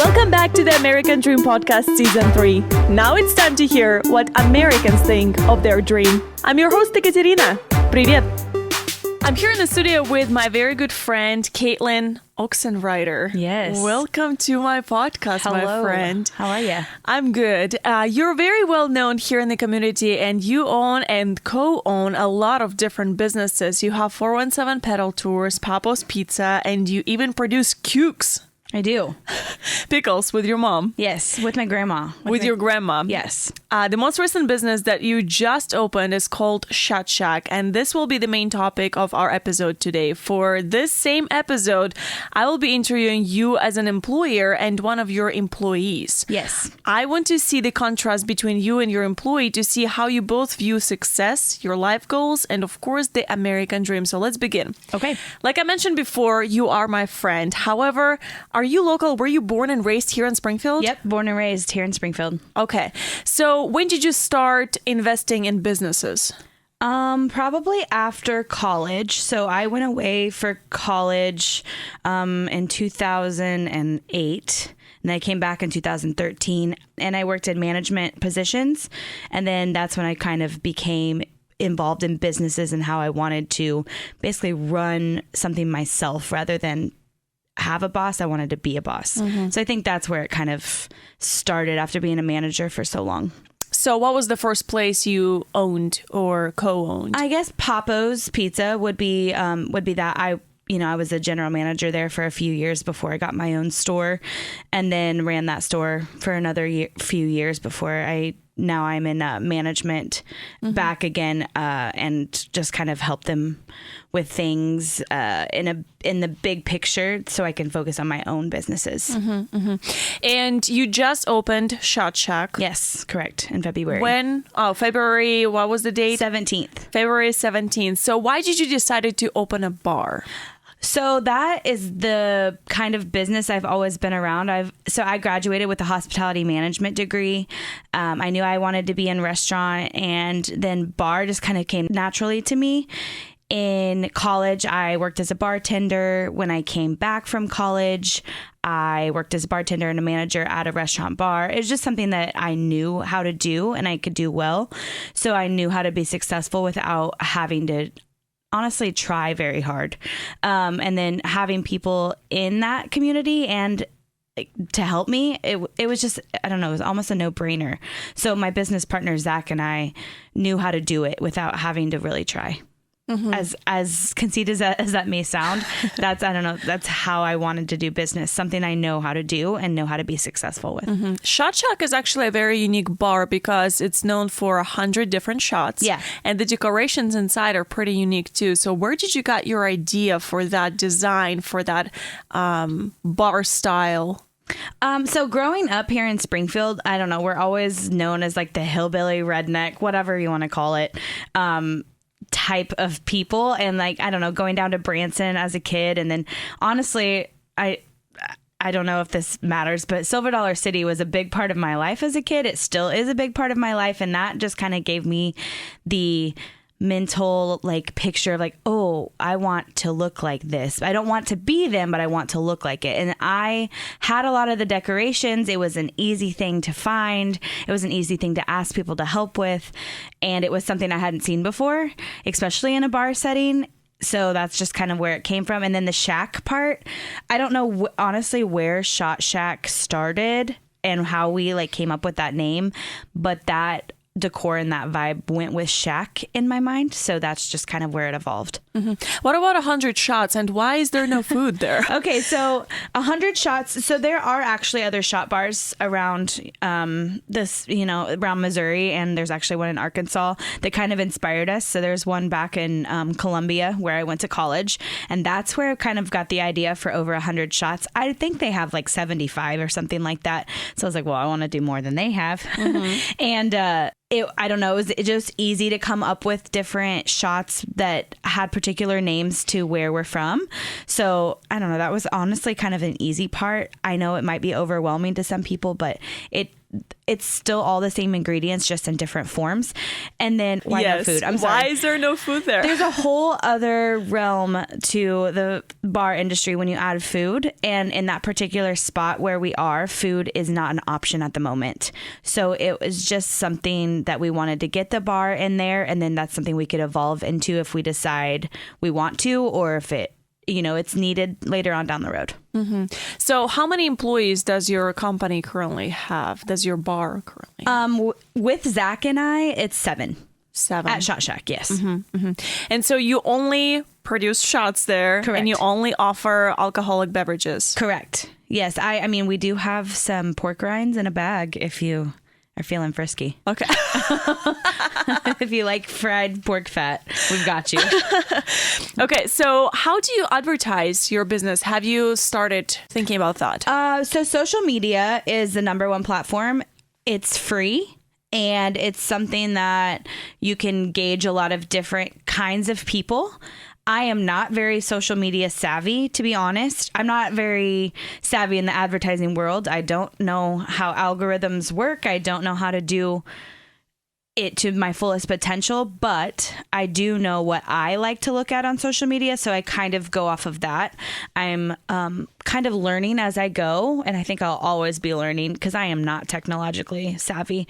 Welcome back to the American Dream Podcast Season 3. Now it's time to hear what Americans think of their dream. I'm your host, Ekaterina. Привет! I'm here in the studio with my very good friend, Kaitlin Oxenreider. Yes. Welcome to my podcast, Hello. my friend. How are you? I'm good. You're very well known here in the community, and you own and co-own a lot of different businesses. You have 417 Pedal Tours, Pappos Pizza, and you even produce Cukes. I do. Pickles with your mom. Yes, with my grandma. With your grandma. Yes. The most recent business that you just opened is called ShotShack, and this will be the main topic of our episode today. For this same episode, I will be interviewing you as an employer and one of your employees. Yes. I want to see the contrast between you and your employee to see how you both view success, your life goals, and of course, the American dream. So let's begin. Okay. Like I mentioned before, you are my friend. However, are you local? Were you born and raised here in Springfield? Yep. Born and raised here in Springfield. Okay. So when did you start investing in businesses? Probably after college. So I went away for college in 2008. And I came back in 2013 and I worked in management positions. And then that's when I kind of became involved in businesses and how I wanted to basically run something myself rather than have a boss. I wanted to be a boss. Mm-hmm. So I think that's where it kind of started after being a manager for so long. So what was the first place you owned or co-owned? I guess Pappos Pizza would be that. I was a general manager there for a few years before I got my own store, and then ran that store for another few years before now I'm in management back again, and just kind of help them with things in the big picture so I can focus on my own businesses. Mm-hmm, mm-hmm. And you just opened ShotShack. Yes, correct. In February. When? Oh, February, what was the date? 17th. February 17th. So why did you decide to open a bar? So that is the kind of business I've always been around. I graduated with a hospitality management degree. I knew I wanted to be in restaurant, and then bar just kind of came naturally to me. In college, I worked as a bartender. When I came back from college, I worked as a bartender and a manager at a restaurant bar. It was just something that I knew how to do and I could do well. So I knew how to be successful without having to honestly try very hard. And then having people in that community and to help me, it was just, I don't know, it was almost a no-brainer. So my business partner, Zach, and I knew how to do it without having to really try. Mm-hmm. As conceited as that may sound, that's how I wanted to do business, something I know how to do and know how to be successful with. Mm-hmm. ShotShack is actually a very unique bar because it's known for 100 different shots. Yeah. And the decorations inside are pretty unique too. So where did you get your idea for that design, for that bar style? So growing up here in Springfield, I don't know, we're always known as like the hillbilly, redneck, whatever you want to call it, type of people. And like, I don't know, going down to Branson as a kid. And then honestly, I don't know if this matters, but Silver Dollar City was a big part of my life as a kid. It still is a big part of my life. And that just kind of gave me the mental like picture of like, oh, I want to look like this. I don't want to be them, but I want to look like it. And I had a lot of the decorations. It was an easy thing to find. It was an easy thing to ask people to help with. And it was something I hadn't seen before, especially in a bar setting. So that's just kind of where it came from. And then the shack part, I don't know honestly where ShotShack started and how we like came up with that name, but that decor and that vibe went with shack in my mind. So that's just kind of where it evolved. Mm-hmm. What about 100 shots and why is there no food there? Okay, so 100 shots. So there are actually other shot bars around around Missouri, and there's actually one in Arkansas that kind of inspired us. So there's one back in Columbia where I went to college, and that's where I kind of got the idea for over 100 shots. I think they have like 75 or something like that. So I was like, well, I want to do more than they have. Mm-hmm. And I don't know, it was just easy to come up with different shots that had particular names to where we're from. So I don't know, that was honestly kind of an easy part. I know it might be overwhelming to some people, but it's still all the same ingredients, just in different forms. And then why no food? I'm sorry. Why is there no food there? There's a whole other realm to the bar industry when you add food. And in that particular spot where we are, food is not an option at the moment. So it was just something that we wanted to get the bar in there. And then that's something we could evolve into if we decide we want to, or if it's needed later on down the road. Mm-hmm. So how many employees does your company currently have? Does your bar currently have? With Zach and I, it's 7. 7. At ShotShack, yes. Mm-hmm, mm-hmm. And so you only produce shots there. Correct. And you only offer alcoholic beverages. Correct. Yes. I mean, we do have some pork rinds in a bag if you are feeling frisky. Okay. If you like fried pork fat, we've got you. Okay. So how do you advertise your business? Have you started thinking about that? So social media is the number one platform. It's free. And it's something that you can gauge a lot of different kinds of people. I am not very social media savvy, to be honest. I'm not very savvy in the advertising world. I don't know how algorithms work. I don't know how to do it to my fullest potential, but I do know what I like to look at on social media. So I kind of go off of that. I'm kind of learning as I go. And I think I'll always be learning because I am not technologically savvy.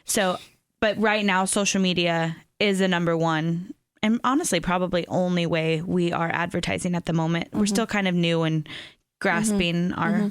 So, but right now, social media is the number one and honestly, probably only way we are advertising at the moment. Mm-hmm. We're still kind of new and grasping our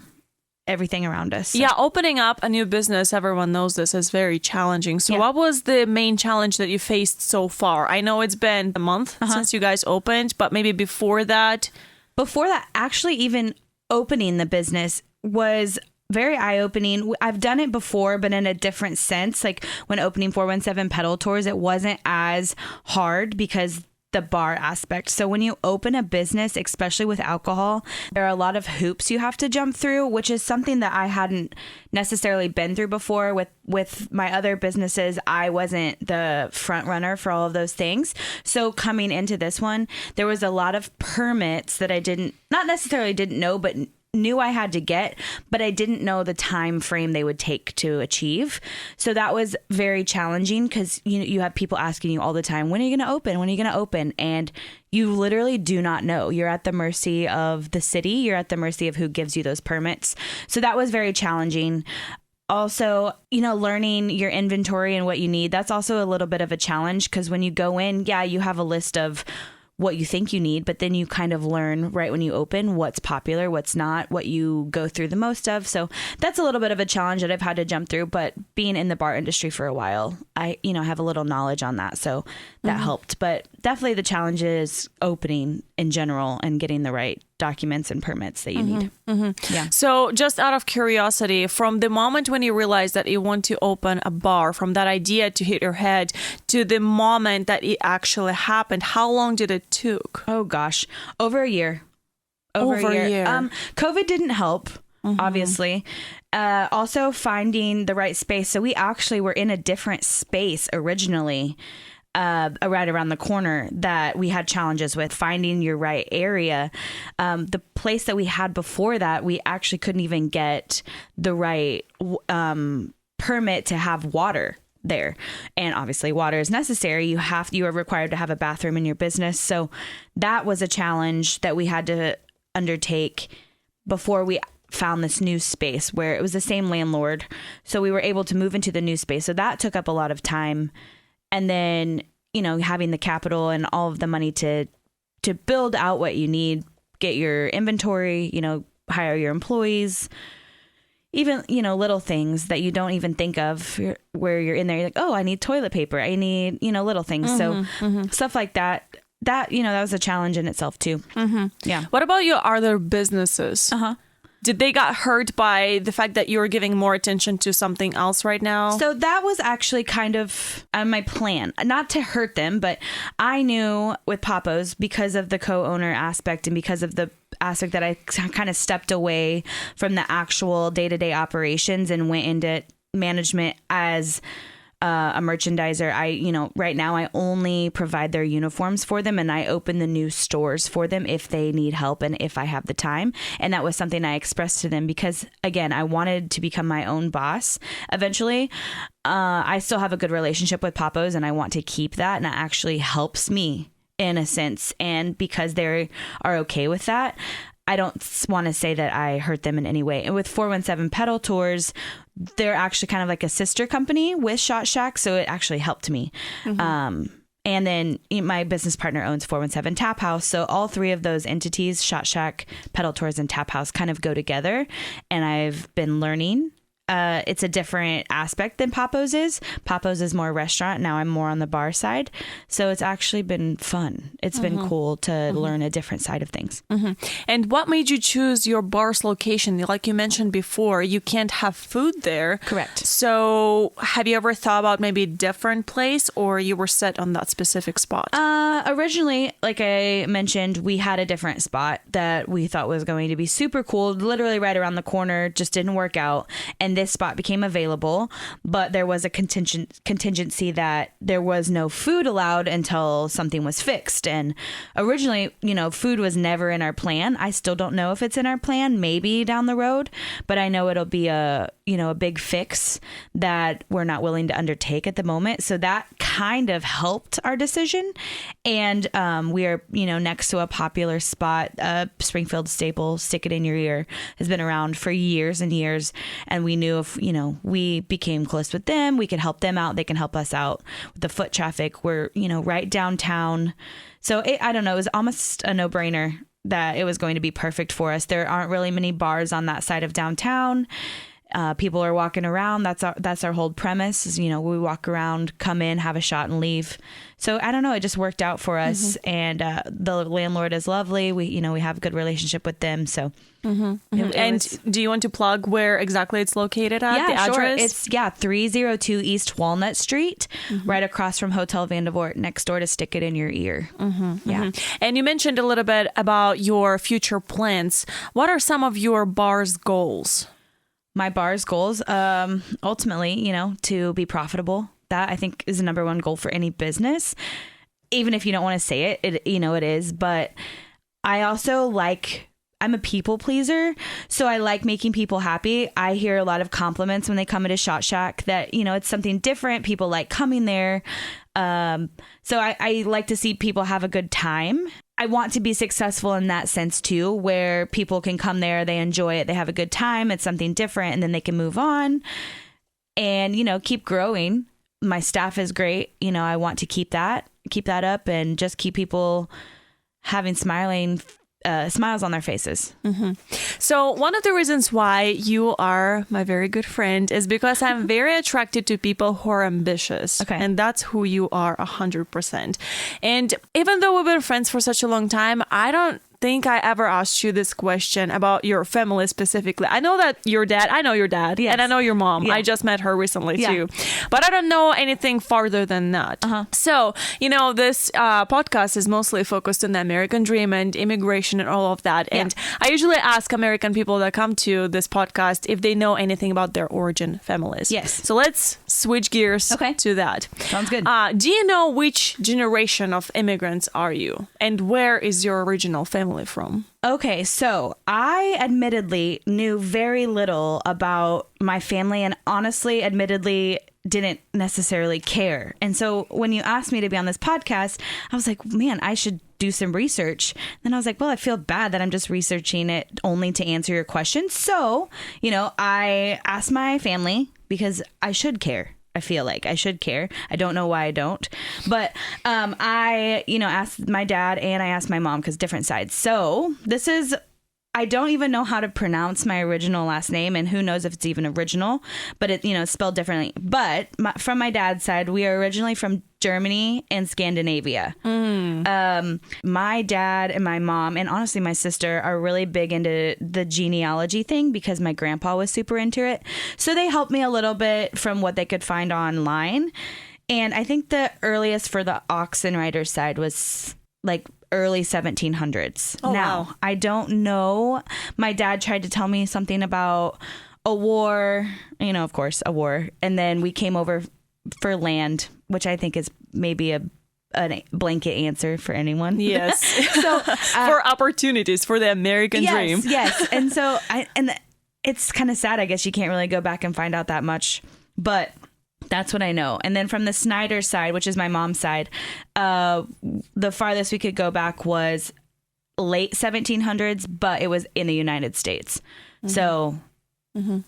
everything around us. So. Yeah, opening up a new business, everyone knows this, is very challenging. So what was the main challenge that you faced so far? I know it's been a month since you guys opened, but maybe before that? Before that, actually even opening the business was very eye-opening. I've done it before, but in a different sense. Like when opening 417 Pedal Tours, it wasn't as hard because the bar aspect. So when you open a business, especially with alcohol, there are a lot of hoops you have to jump through, which is something that I hadn't necessarily been through before with my other businesses. I wasn't the front runner for all of those things. So coming into this one, there was a lot of permits that I not necessarily didn't know, but knew I had to get, but I didn't know the time frame they would take to achieve. So that was very challenging because you have people asking you all the time, when are you going to open? When are you going to open? And you literally do not know. You're at the mercy of the city. You're at the mercy of who gives you those permits. So that was very challenging. Also, learning your inventory and what you need. That's also a little bit of a challenge because when you go in, you have a list of what you think you need, but then you kind of learn right when you open what's popular, what's not, what you go through the most of. So that's a little bit of a challenge that I've had to jump through, but being in the bar industry for a while, I, have a little knowledge on that. So that helped, but definitely the challenge is opening in general and getting the right documents and permits that you need. Mm-hmm. Yeah. So just out of curiosity, from the moment when you realized that you want to open a bar, from that idea to hit your head to the moment that it actually happened, how long did it took? Oh gosh, over a year. Over a year. COVID didn't help, obviously. Also finding the right space. So we actually were in a different space originally. Right around the corner that we had challenges with finding your right area. The place that we had before that, we actually couldn't even get the right permit to have water there. And obviously water is necessary. You are required to have a bathroom in your business. So that was a challenge that we had to undertake before we found this new space where it was the same landlord. So we were able to move into the new space. So that took up a lot of time. And then, having the capital and all of the money to build out what you need, get your inventory, hire your employees, even, little things that you don't even think of where you're in there. You're like, oh, I need toilet paper. I need, little things. So stuff like that, that was a challenge in itself too. Yeah. What about your other businesses? Did they got hurt by the fact that you were giving more attention to something else right now? So that was actually kind of my plan, not to hurt them, but I knew with Pappos, because of the co-owner aspect and because of the aspect that I kind of stepped away from the actual day-to-day operations and went into management as a merchandiser. Right now I only provide their uniforms for them, and I open the new stores for them if they need help and if I have the time. And that was something I expressed to them because, again, I wanted to become my own boss eventually. I still have a good relationship with Pappos, and I want to keep that, and that actually helps me in a sense. And because they are okay with that, I don't want to say that I hurt them in any way. And with 417 Pedal Tours, they're actually kind of like a sister company with ShotShack, so it actually helped me. And then my business partner owns 417 Tap House, so all three of those entities, ShotShack, Pedal Tours, and Tap House, kind of go together. And I've been learning. It's a different aspect than Pappos is. Pappos is more restaurant. Now I'm more on the bar side. So it's actually been fun. It's been cool to learn a different side of things. And what made you choose your bar's location? Like you mentioned before, you can't have food there. Correct. So have you ever thought about maybe a different place, or you were set on that specific spot? Originally, like I mentioned, we had a different spot that we thought was going to be super cool, literally right around the corner, just didn't work out. And this spot became available, but there was a contingency that there was no food allowed until something was fixed. And originally, food was never in our plan. I still don't know if it's in our plan, maybe down the road, but I know it'll be a big fix that we're not willing to undertake at the moment. So that kind of helped our decision. And we are, next to a popular spot, Springfield staple, Stick It in Your Ear, has been around for years and years. And we knew if, we became close with them, we could help them out. They can help us out with the foot traffic. We're, right downtown. So I don't know, it was almost a no-brainer that it was going to be perfect for us. There aren't really many bars on that side of downtown. People are walking around. That's our whole premise is, we walk around, come in, have a shot and leave. So I don't know. It just worked out for us. And the landlord is lovely. We have a good relationship with them. So. Do you want to plug where exactly it's located at? Yeah, the address? Sure. It's 302 East Walnut Street, right across from Hotel Vandevort, next door to Stick It in Your Ear. And you mentioned a little bit about your future plans. What are some of your bar's goals? My bar's goals, ultimately, to be profitable. That I think is the number one goal for any business. Even if you don't want to say it, it is. But I also I'm a people pleaser, so I like making people happy. I hear a lot of compliments when they come into ShotShack that, it's something different. People like coming there. So I like to see people have a good time. I want to be successful in that sense too, where people can come there, they enjoy it, they have a good time, it's something different, and then they can move on and, keep growing. My staff is great. I want to keep that up and just keep people having smiles on their faces. So one of the reasons why you are my very good friend is because I'm very attracted to people who are ambitious. Okay. And that's who you are 100%. And even though we've been friends for such a long time, I don't think I ever asked you this question about your family specifically. I know that your dad, Yes. and I know your mom. Yeah. I just met her recently too, but I don't know anything farther than that. So, this podcast is mostly focused on the American dream and immigration and all of that. And I usually ask American people that come to this podcast if they know anything about their origin families. Yes. So let's switch gears to that. Sounds good. Do you know which generation of immigrants are you? And where is your original family from? Okay, so I admittedly knew very little about my family and honestly, admittedly, didn't necessarily care. And so when you asked me to be on this podcast, I was like, man, I should do some research. Then I was like, well, I feel bad that I'm just researching it only to answer your question. So, I asked my family because I should care. I feel like I should care. I don't know why I don't. But I, asked my dad and I asked my mom because different sides. So I don't even know how to pronounce my original last name, and who knows if it's even original, but it's spelled differently. But from my dad's side, we are originally from Germany and Scandinavia. My dad and my mom, and honestly my sister, are really big into the genealogy thing because my grandpa was super into it. So they helped me a little bit from what they could find online. And I think the earliest for the Oxenreider side was like early 1700s. Oh, now, wow. I don't know. My dad tried to tell me something about a war, of course, a war. And then we came over for land, which I think is maybe a blanket answer for anyone. Yes. So for opportunities for the American dream. Yes. And so it's kind of sad. I guess you can't really go back and find out that much, but that's what I know. And then from the Snyder side, which is my mom's side, the farthest we could go back was late 1700s, but it was in the United States. Mm-hmm. So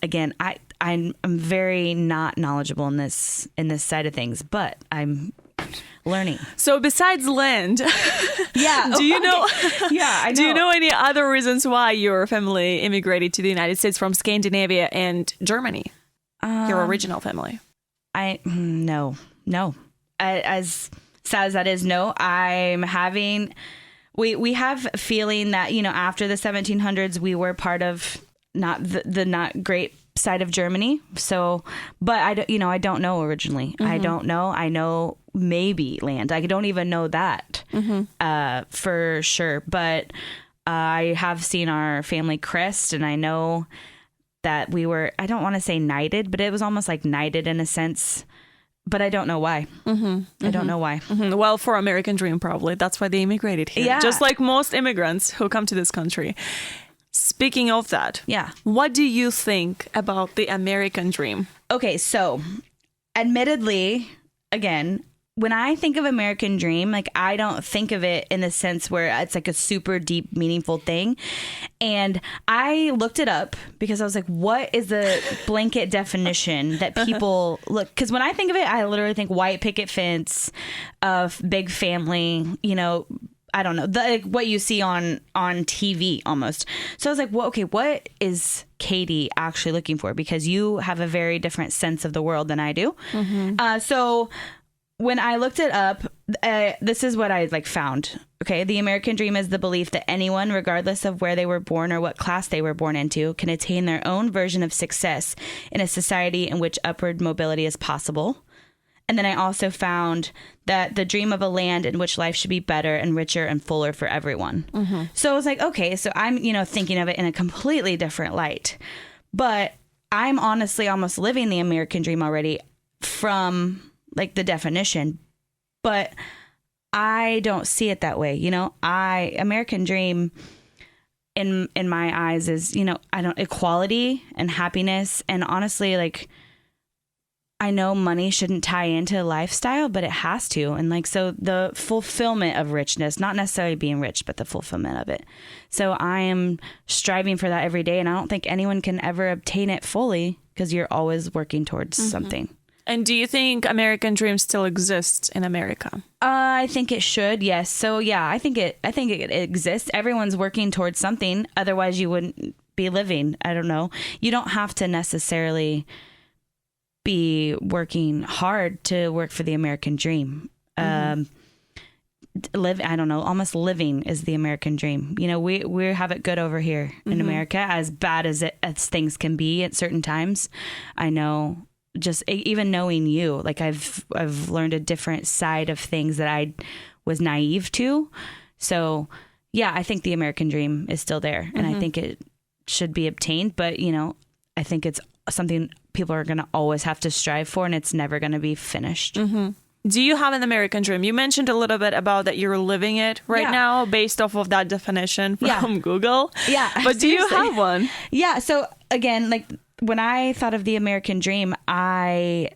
again, I'm very not knowledgeable in this side of things, but I'm learning. So besides land, do you know? Yeah, I know. Do you know any other reasons why your family immigrated to the United States from Scandinavia and Germany? Your original family? No. As sad as that is, no. I'm having. We have a feeling that after the 1700s we were part of not the not great side of Germany. So, but I don't know originally. I don't know. I know maybe land. I don't even know that for sure. But I have seen our family crest, and I know that we were, I don't want to say knighted, but it was almost like knighted in a sense. But I don't know why. I don't know why. Well, for American dream, probably. That's why they immigrated here. Yeah. Just like most immigrants who come to this country. Speaking of that, yeah, what do you think about the American dream? Okay, so admittedly, again, when I think of American dream, like I don't think of it in the sense where it's like a super deep, meaningful thing. And I looked it up because I was like, what is the blanket definition that people look? Because when I think of it, I literally think white picket fence, big family, I don't know, what you see on TV almost. So I was like, well, okay, what is Katie actually looking for? Because you have a very different sense of the world than I do. So when I looked it up, this is what I found. Okay, the American dream is the belief that anyone, regardless of where they were born or what class they were born into, can attain their own version of success in a society in which upward mobility is possible. And then I also found that the dream of a land in which life should be better and richer and fuller for everyone. So I was like, okay, so I'm, thinking of it in a completely different light. But I'm honestly almost living the American dream already from the definition. But I don't see it that way. American dream in my eyes is, equality and happiness. And honestly, I know money shouldn't tie into lifestyle, but it has to. And so the fulfillment of richness, not necessarily being rich, but the fulfillment of it. So I am striving for that every day. And I don't think anyone can ever obtain it fully because you're always working towards something. And do you think American dream still exists in America? I think it should. Yes. So yeah, I think it exists. Everyone's working towards something. Otherwise you wouldn't be living. I don't know. You don't have to necessarily be working hard to work for the American dream. Almost living is the American dream. We have it good over here in America, as bad as things can be at certain times. I know, just even knowing you, I've learned a different side of things that I was naive to. So yeah, I think the American dream is still there, and I think it should be obtained. But I think it's something people are going to always have to strive for, and it's never going to be finished. Do you have an American dream? You mentioned a little bit about that you're living it right now based off of that definition from Google. Yeah. But do you have one? Yeah. So again, when I thought of the American dream, I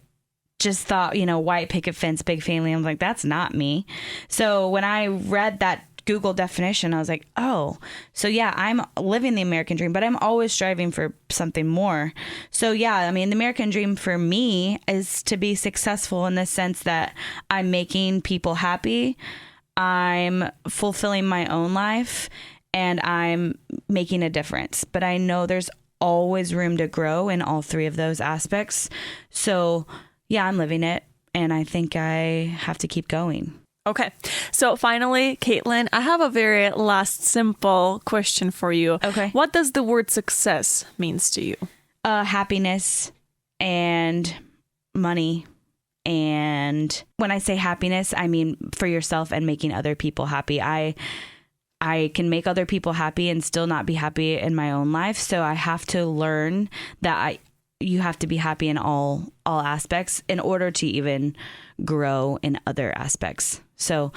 just thought, white picket fence, big family. I'm like, that's not me. So when I read that Google definition, I was like, oh, so yeah, I'm living the American dream, but I'm always striving for something more. So yeah, the American dream for me is to be successful in the sense that I'm making people happy, I'm fulfilling my own life, and I'm making a difference. But I know there's always room to grow in all three of those aspects. So yeah, I'm living it, and I think I have to keep going. Okay. So finally, Kaitlin, I have a very last simple question for you. Okay. What does the word success means to you? Happiness and money. And when I say happiness, I mean for yourself and making other people happy. I can make other people happy and still not be happy in my own life. So I have to learn that you have to be happy in all aspects in order to even grow in other aspects. So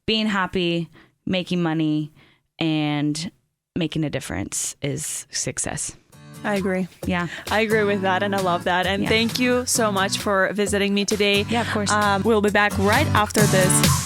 being happy, making money, and making a difference is success. I agree. Yeah. I agree with that, and I love that. And thank you so much for visiting me today. Yeah, of course. We'll be back right after this.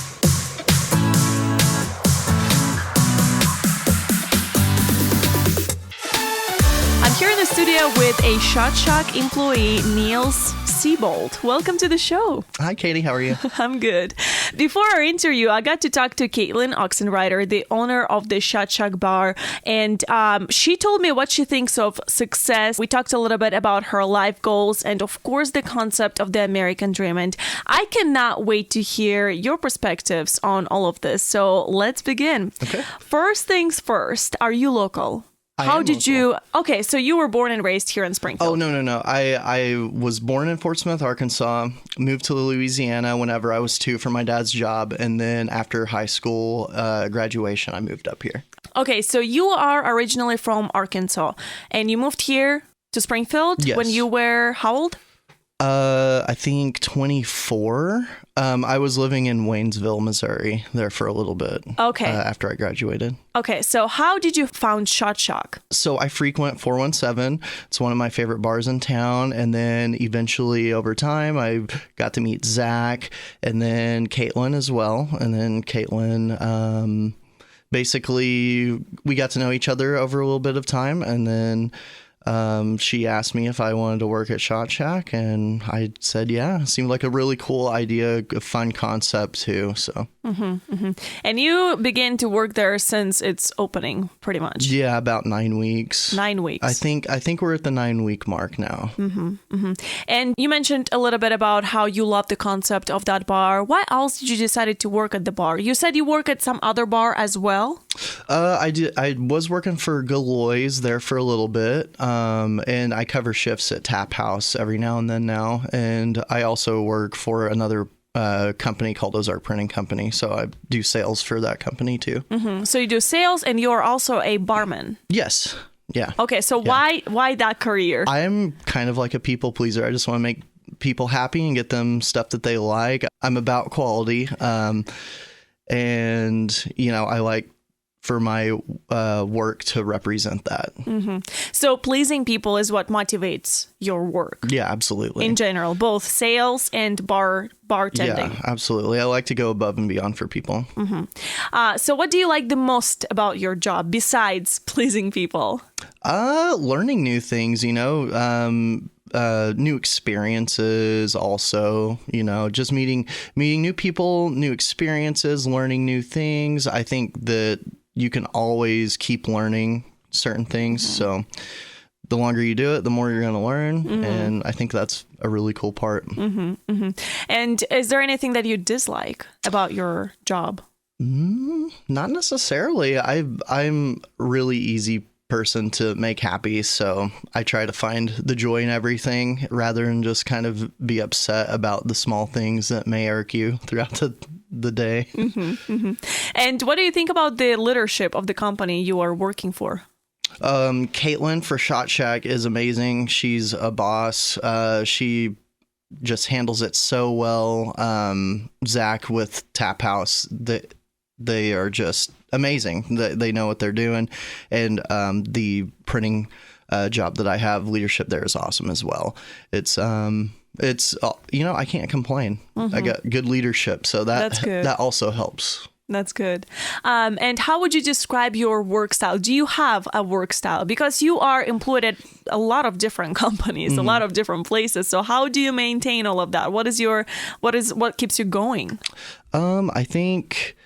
I'm here in the studio with a ShotShack employee, Nils Seubold. Welcome to the show. Hi, Katie. How are you? I'm good. Before our interview, I got to talk to Kaitlin Oxenreider, the owner of the ShotShack bar, and she told me what she thinks of success. We talked a little bit about her life goals and, of course, the concept of the American dream. And I cannot wait to hear your perspectives on all of this. So let's begin. Okay. First things first, are you local? How did you... Okay, so you were born and raised here in Springfield. Oh, no. I was born in Fort Smith, Arkansas, moved to Louisiana whenever I was 2 for my dad's job, and then after high school graduation, I moved up here. Okay, so you are originally from Arkansas, and you moved here to Springfield when you were how old? I think 24. I was living in Waynesville, Missouri, there for a little bit. Okay. After I graduated. Okay, so how did you found ShotShack? So I frequent 417. It's one of my favorite bars in town. And then eventually over time, I got to meet Zach and then Kaitlin as well. And then Kaitlin, basically, we got to know each other over a little bit of time. And then she asked me if I wanted to work at ShotShack, and I said, yeah. It seemed like a really cool idea, a fun concept too. So, And you began to work there since its opening, pretty much. Yeah, about 9 weeks. 9 weeks. I think we're at the 9-week mark now. And you mentioned a little bit about how you love the concept of that bar. Why else did you decide to work at the bar? You said you work at some other bar as well? I did. I was working for Galois there for a little bit. And I cover shifts at Tap House every now and then now. And I also work for another company called Ozark Printing Company. So I do sales for that company too. So you do sales and you're also a barman. Yes. Yeah. Okay. So why that career? I'm kind of like a people pleaser. I just want to make people happy and get them stuff that they like. I'm about quality. And, I like for my work to represent that. So pleasing people is what motivates your work. Yeah, absolutely. In general, both sales and bartending. Yeah, absolutely. I like to go above and beyond for people. So what do you like the most about your job besides pleasing people? Learning new things, new experiences also, just meeting new people, new experiences, learning new things. I think that you can always keep learning certain things. So the longer you do it, the more you're going to learn. And I think that's a really cool part. And is there anything that you dislike about your job? Not necessarily. I'm really easy person to make happy, so I try to find the joy in everything rather than just kind of be upset about the small things that may irk you throughout the day. And what do you think about the leadership of the company you are working for? Kaitlin for ShotShack is amazing. She's a boss. She just handles it so well. Zach with Tap House, they are just amazing. They know what they're doing. And the printing job that I have, leadership there is awesome as well. It's I can't complain. I got good leadership, so That's good. That also helps. That's good. And how would you describe your work style? Do you have a work style? Because you are employed at a lot of different companies, a lot of different places. So how do you maintain all of that? What keeps you going? I think,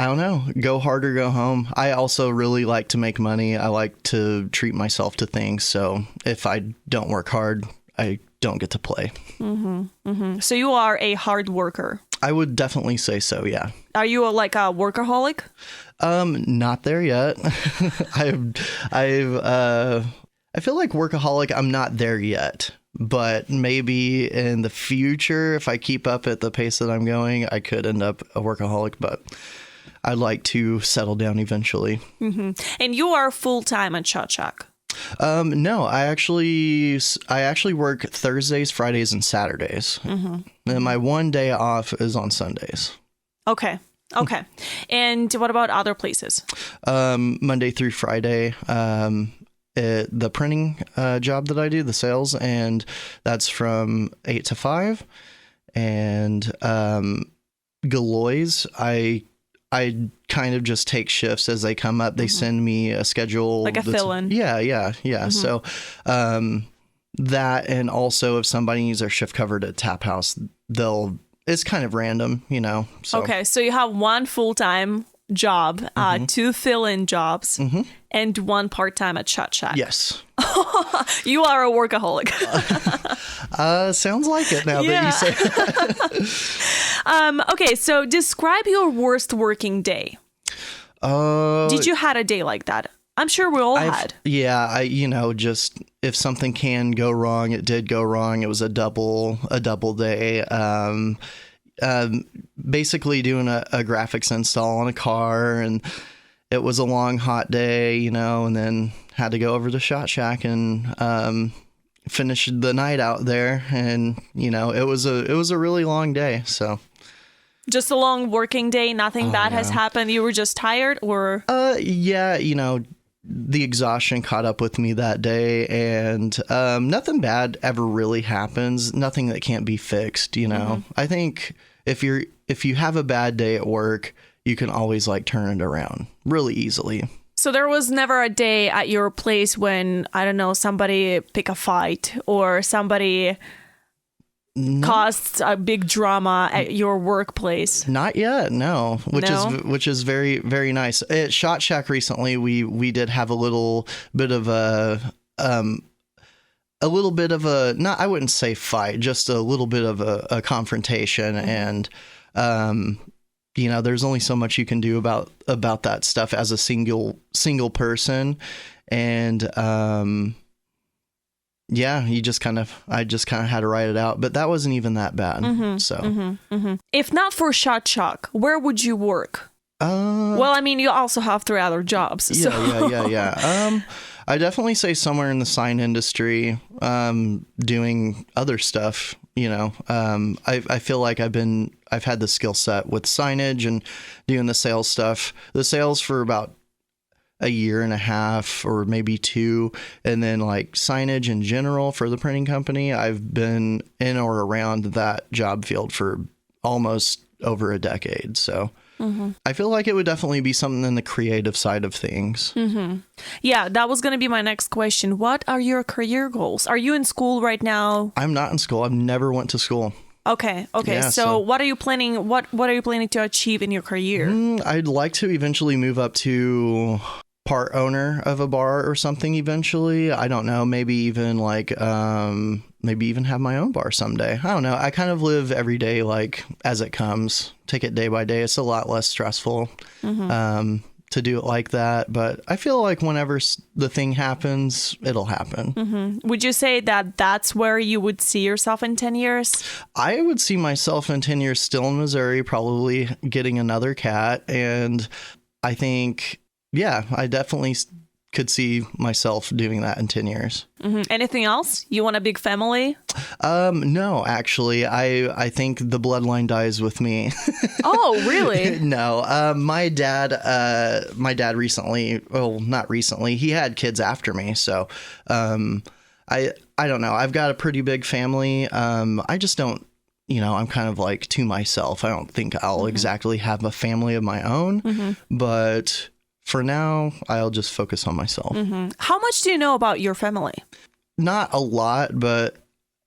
I don't know, go hard or go home. I also really like to make money. I like to treat myself to things. So if I don't work hard, I don't get to play. So you are a hard worker. I would definitely say so, yeah. Are you a workaholic? Not there yet. I feel like workaholic, I'm not there yet. But maybe in the future, if I keep up at the pace that I'm going, I could end up a workaholic, but I'd like to settle down eventually. And you are full-time at ShotShack. No, I actually work Thursdays, Fridays, and Saturdays. And my one day off is on Sundays. Okay. And what about other places? Monday through Friday. The printing job that I do, the sales, and that's from 8 to 5. And Galois, I kind of just take shifts as they come up. They send me a schedule. Like a fill-in. Yeah. So that, and also if somebody needs their shift covered at Tap House, it's kind of random, So. Okay, so you have one full-time job, 2 fill-in jobs, and 1 part-time at ShotShack. Yes. You are a workaholic. Sounds like it now that you say that. Okay, so describe your worst working day. Did you had a day like that? I'm sure we all had. Yeah, just if something can go wrong, it did go wrong. It was a double day. Basically doing a graphics install on a car, and it was a long, hot day, and then had to go over to ShotShack and finish the night out there, and it was a really long day. So just a long working day. Nothing bad has happened. You were just tired, or yeah, the exhaustion caught up with me that day, and nothing bad ever really happens. Nothing that can't be fixed. I think if you have a bad day at work, you can always turn it around really easily. So there was never a day at your place when, I don't know, somebody pick a fight or somebody caused a big drama at your workplace? Not yet, no. Which is very, very nice. At ShotShack recently, we did have a little bit of a not, I wouldn't say fight, just a little bit of a confrontation, and there's only so much you can do about that stuff as a single person, and I just kind of had to write it out, but that wasn't even that bad. If not for ShotShack, where would you work? Well, I mean, you also have 3 other jobs. So. Yeah. I definitely say somewhere in the sign industry, doing other stuff. I feel like I've had the skill set with signage and doing the sales stuff. The sales for about a year and a half or maybe 2, and then signage in general for the printing company, I've been in or around that job field for almost over a decade. So I feel like it would definitely be something in the creative side of things. Yeah, that was going to be my next question. What are your career goals? Are you in school right now? I'm not in school. I've never went to school. Okay. Yeah, so what are you planning? What are you planning to achieve in your career? I'd like to eventually move up to part owner of a bar or something eventually. I don't know. Maybe even maybe even have my own bar someday. I don't know. I kind of live every day as it comes. Take it day by day. It's a lot less stressful to do it like that. But I feel like whenever the thing happens, it'll happen. Would you say that that's where you would see yourself in 10 years? I would see myself in 10 years still in Missouri, probably getting another cat. And I think, yeah, I definitely could see myself doing that in 10 years. Anything else? You want a big family? No, actually, I think the bloodline dies with me. Oh, really? No, my dad recently, well, not recently, he had kids after me. So, I don't know. I've got a pretty big family. I just don't, I'm kind of to myself. I don't think I'll exactly have a family of my own, but for now, I'll just focus on myself. How much do you know about your family? Not a lot, but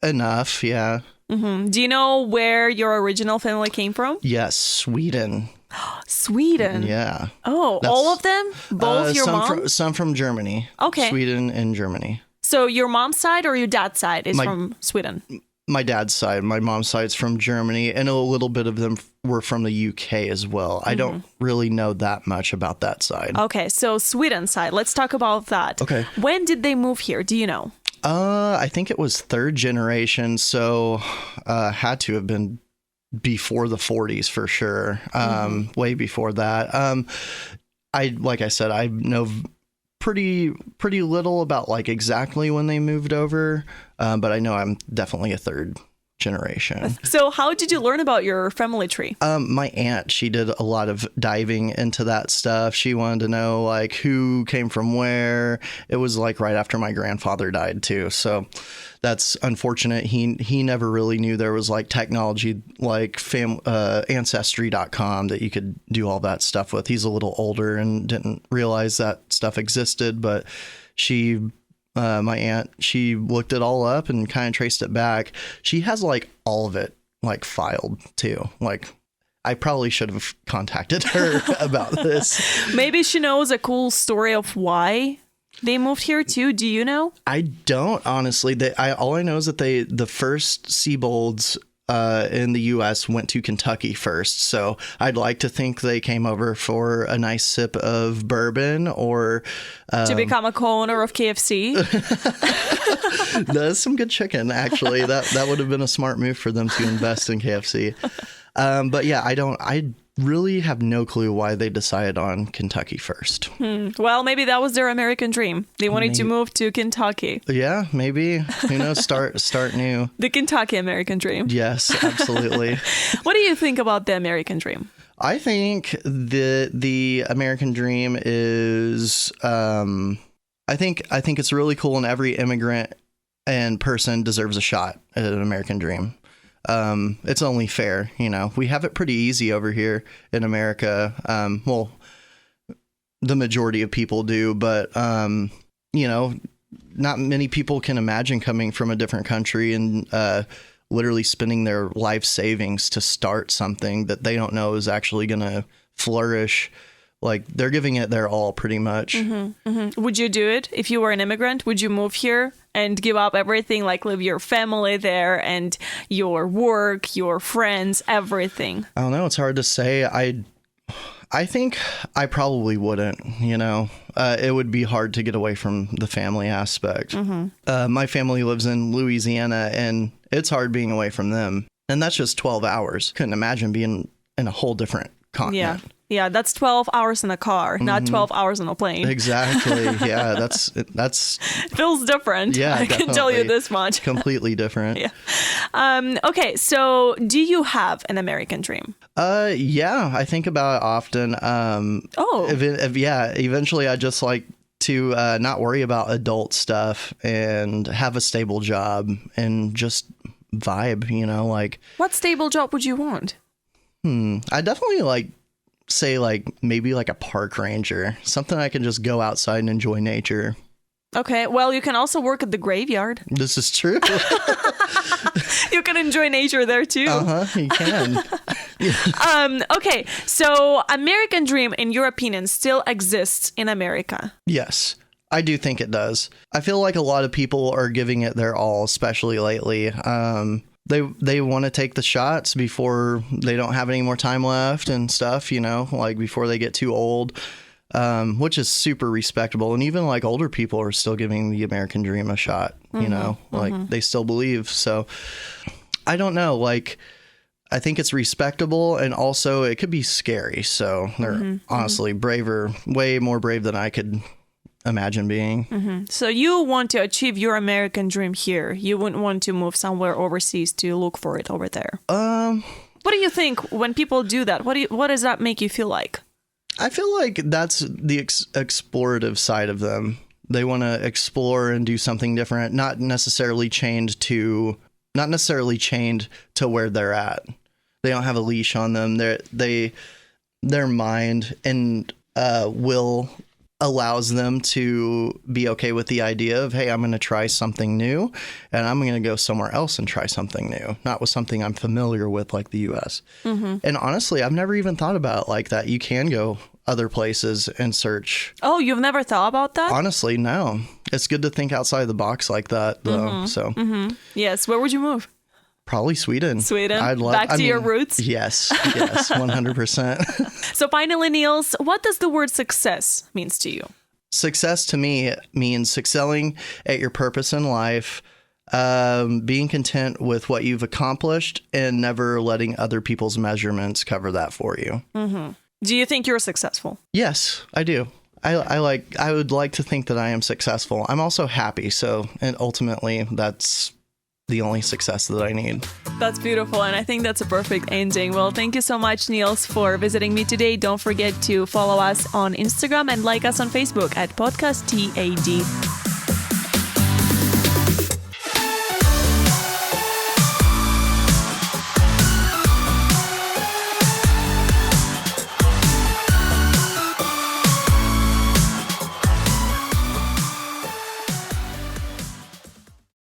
enough, yeah. Do you know where your original family came from? Yes, Sweden. Sweden? Yeah. Oh, all of them? Both your mom? Some from Germany. Okay. Sweden and Germany. So your mom's side or your dad's side is from Sweden? My dad's side. My mom's side's from Germany, and a little bit of them were from the UK as well. I don't really know that much about that side. Okay, so Sweden side. Let's talk about that. Okay. When did they move here? Do you know? I think it was 3rd generation, so had to have been before the 40s for sure. Way before that. Like I said, I know pretty little about like exactly when they moved over, but I know I'm definitely a third generation. So how did you learn about your family tree? My aunt, she did a lot of diving into that stuff. She wanted to know like who came from where. It was like right after my grandfather died too. So that's unfortunate. He never really knew there was like technology like ancestry.com that you could do all that stuff with. He's a little older and didn't realize that stuff existed, but my aunt, she looked it all up and kind of traced it back. She has like all of it like filed too. Like I probably should have contacted her about this. Maybe she knows a cool story of why they moved here too. Do you know? I don't, honestly. All I know is that the first Seubolds in the U.S. went to Kentucky first. So I'd like to think they came over for a nice sip of bourbon or to become a co-owner of KFC. That's some good chicken, actually. That would have been a smart move for them to invest in KFC. But yeah, I really have no clue why they decided on Kentucky first. Well, maybe that was their American dream. They wanted to move to Kentucky. Yeah, maybe. Who knows? Start new. The Kentucky American dream. Yes, absolutely. What do you think about the American dream? I think the American dream is I think it's really cool, and every immigrant and person deserves a shot at an American dream. It's only fair, we have it pretty easy over here in America. Well, the majority of people do, but, not many people can imagine coming from a different country and, literally spending their life savings to start something that they don't know is actually going to flourish. Like they're giving it their all pretty much. Mm-hmm, mm-hmm. Would you do it if you were an immigrant? Would you move here and give up everything, like leave your family there and your work, your friends, everything? I don't know. It's hard to say. I think I probably wouldn't, it would be hard to get away from the family aspect. Mm-hmm. My family lives in Louisiana and it's hard being away from them. And that's just 12 hours. Couldn't imagine being in a whole different continent. Yeah, that's 12 hours in a car, not 12 hours on a plane. Exactly. Yeah, that's it feels different. Yeah, I can tell you this much. Completely different. Yeah. Okay, so do you have an American dream? Yeah, I think about it often. Eventually I just like to not worry about adult stuff and have a stable job and just vibe, like. What stable job would you want? I definitely say maybe a park ranger, something I can just go outside and enjoy nature. Okay, well, you can also work at the graveyard. This is true. You can enjoy nature there too. You can. Okay, so American dream, in your opinion, still exists in America? Yes, I do think it does. I feel like a lot of people are giving it their all, especially lately. They want to take the shots before they don't have any more time left and stuff, before they get too old, which is super respectable. And even older people are still giving the American dream a shot, they still believe. So I don't know, I think it's respectable, and also it could be scary. So they're honestly braver, way more brave than I could imagine being. Mm-hmm. So you want to achieve your American dream here. You wouldn't want to move somewhere overseas to look for it over there. What do you think when people do that? What does that make you feel like? I feel like that's the explorative side of them. They want to explore and do something different, not necessarily chained to where they're at. They don't have a leash on them. Their mind and will allows them to be okay with the idea of, hey, I'm going to try something new and I'm going to go somewhere else and try something new, not with something I'm familiar with like the U.S. Mm-hmm. And honestly, I've never even thought about it like that. You can go other places and search. Oh, you've never thought about that? Honestly, no. It's good to think outside the box like that, though. Mm-hmm. So, yes. Where would you move? Probably Sweden. Back to your roots? Yes, 100%. So finally, Nils, what does the word success means to you? Success to me means excelling at your purpose in life, being content with what you've accomplished, and never letting other people's measurements cover that for you. Mm-hmm. Do you think you're successful? Yes, I do. I would like to think that I am successful. I'm also happy. So, and ultimately that's the only success that I need. That's beautiful. And I think that's a perfect ending. Well, thank you so much, Nils, for visiting me today. Don't forget to follow us on Instagram and like us on Facebook at Podcast TAD.